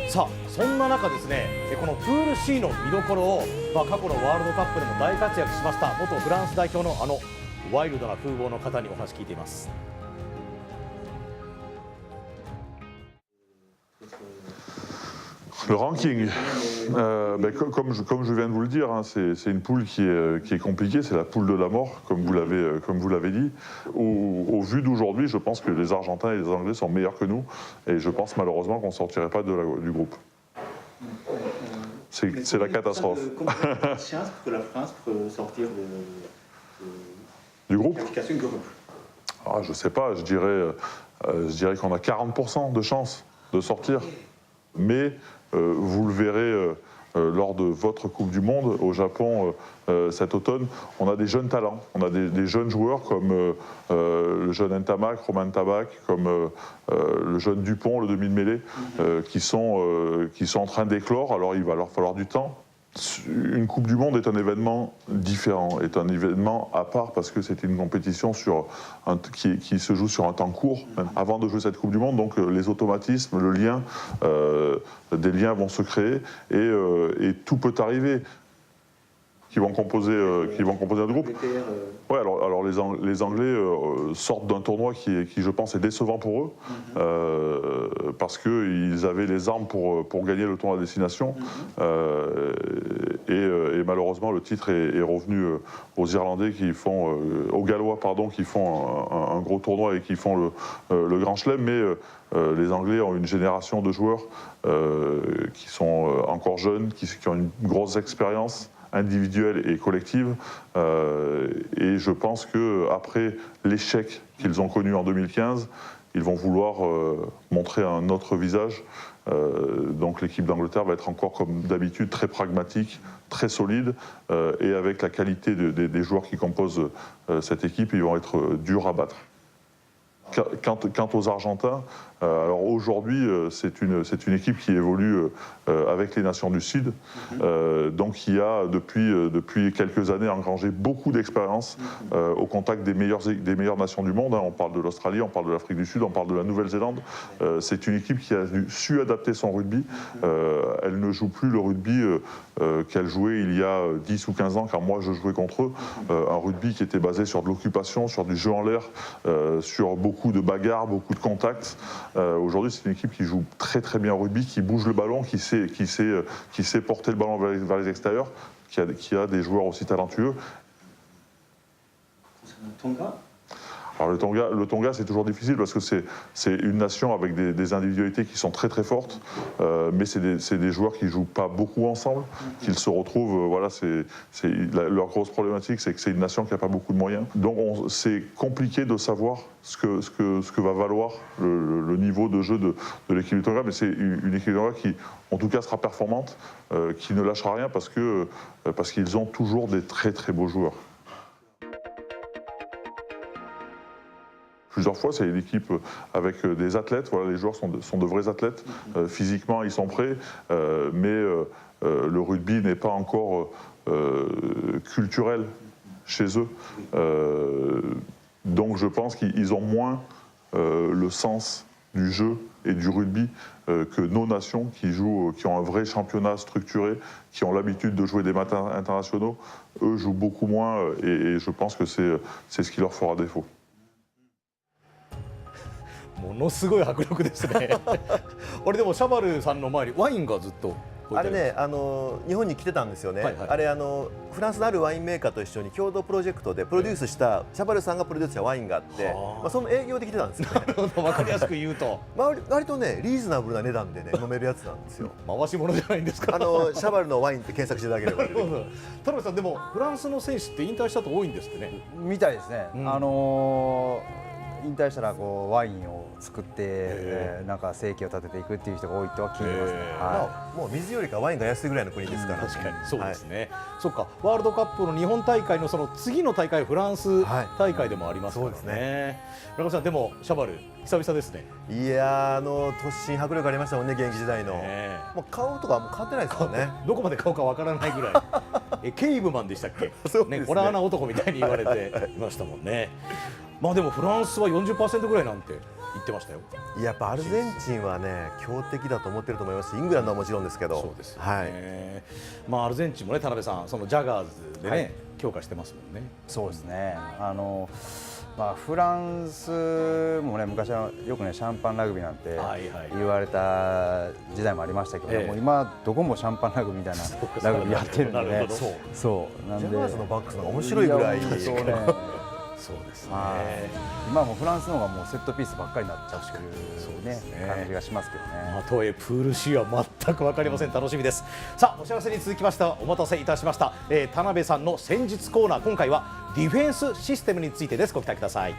さあそんな中ですね、このプール C の見どころを、過去のワールドカップでも大活躍しました元フランス代表のワイルドな風貌の方にお話聞いています。Le ranking, comme je viens de vous le dire, hein, c'est une poule qui est compliquée, c'est la poule de la mort, comme vous l'avez dit. Au vu d'aujourd'hui, je pense que les Argentins et les Anglais sont meilleurs que nous, et je pense malheureusement qu'on ne sortirait pas du groupe. C'est la catastrophe. Combien de chances que la France peut sortir du groupe? qualification du groupe? Je ne sais pas, je dirais qu'on a 40% de chances de sortir, mais vous le verrez lors de votre Coupe du Monde au Japon cet automne, on a des jeunes talents, on a des jeunes joueurs comme le jeune Ntamak, Romain Tabak, comme le jeune Dupont, le demi de mêlée, qui sont en train d'éclore. Alors il va leur falloir du temps. Une Coupe du Monde est un événement différent, est un événement à part parce que c'est une compétition qui se joue sur un temps court avant de jouer cette Coupe du Monde. Donc les automatismes, le lien, des liens vont se créer et tout peut arriver. Qui vont composer un groupe. Ouais, alors les Anglais sortent d'un tournoi qui, je pense, est décevant pour eux, parce qu'ils avaient les armes pour gagner le tournoi à destination, et malheureusement le titre est revenu aux Irlandais aux Gallois pardon, qui font un gros tournoi et qui font le Grand Chelem, mais les Anglais ont une génération de joueurs qui sont encore jeunes, qui ont une grosse expérience individuelle et collective, et je pense qu'après l'échec qu'ils ont connu en 2015, ils vont vouloir montrer un autre visage. Donc l'équipe d'Angleterre va être encore comme d'habitude très pragmatique, très solide, et avec la qualité des joueurs qui composent cette équipe, ils vont être durs à battre. Quant aux Argentins, alors aujourd'hui c'est une équipe qui évolue avec les nations du Sud, donc qui a depuis quelques années engrangé beaucoup d'expérience au contact des meilleures nations du monde. On parle de l'Australie, on parle de l'Afrique du Sud, on parle de la Nouvelle-Zélande. C'est une équipe qui a su adapter son rugby. Elle ne joue plus le rugby qu'elle jouait il y a 10 ou 15 ans, car moi je jouais contre eux. Un rugby qui était basé sur de l'occupation, sur du jeu en l'air, sur beaucoup de bagarres, beaucoup de contacts. Aujourd'hui, c'est une équipe qui joue très très bien au rugby, qui bouge le ballon, qui sait porter le ballon vers les extérieurs, qui a des joueurs aussi talentueux. Tonga? Alors le Tonga, c'est toujours difficile parce que c'est une nation avec des individualités qui sont très très fortes, mais c'est des joueurs qui jouent pas beaucoup ensemble, qu'ils se retrouvent, voilà, leur grosse problématique, c'est que c'est une nation qui n'a pas beaucoup de moyens. Donc c'est compliqué de savoir ce que va valoir le niveau de jeu de l'équipe du Tonga, mais c'est une équipe du Tonga qui, en tout cas, sera performante, qui ne lâchera rien parce qu'ils ont toujours des très très beaux joueurs. Plusieurs fois, c'est une équipe avec des athlètes. Voilà, les joueurs sont de vrais athlètes. Physiquement, ils sont prêts, mais le rugby n'est pas encore culturel chez eux. Donc, je pense qu'ils ont moins le sens du jeu et du rugby que nos nations qui ont un vrai championnat structuré, qui ont l'habitude de jouer des matchs internationaux. Eux jouent beaucoup moins, et je pense que c'est ce qui leur fera défaut. ものすごい迫力ですね俺でもシャバルさんの前にワインがずっとあれね、日本に来てたんですよね、あれフランスのあるワインメーカーと一緒に共同プロジェクトでプロデュースしたシャバルさんがプロデュースしたワインがあって、その営業で来てたんですよね。なるほど、分かりやすく言うと割とねリーズナブルな値段でね飲めるやつなんですよ。回し物じゃないんですか。シャバルのワインって検索していただければ。田辺さん、でもフランスの選手って引退した人多いんですってね。みたいですね。引退したらこうワインを作って、なんか生計を立てていくっていう人が多いとは聞いてますね。もう水よりかワインが安いぐらいの国ですから。確かにそうですね。そっか、ワールドカップの日本大会のその次の大会、フランス大会でもありますからね。村上さん、でもシャバル久々ですね。いや突進迫力ありましたもんね、現役時代の。もう顔とかも変わってないですよね。どこまで顔かわからないぐらい。ケイブマンでしたっけ。ね、ホラーな男みたいに言われていましたもんね。まあでもフランスは 40% ぐらいなんて言ってましたよ。やっぱアルゼンチンはね強敵だと思ってると思いますし、イングランドはもちろんですけど、そうですよね。はい、まあアルゼンチンもね、田辺さん、そのジャガーズでね、はい、強化してますもんね。そうですね。まあ、フランスもね昔はよくねシャンパンラグビーなんて言われた時代もありましたけども、今どこもシャンパンラグビーみたいなラグビーやってるんでね。そうなんでジャガーズのバックスの面白いぐらい。そうですね。今もフランスの方がもうセットピースばっかりになっちゃってるね感じがしますけどね。まあ、とはいえプール C は全く分かりません。楽しみです。さあ、お知らせに続きましてはお待たせいたしました、田辺さんの戦術コーナー、今回はディフェンスシステムについてです。ご期待ください。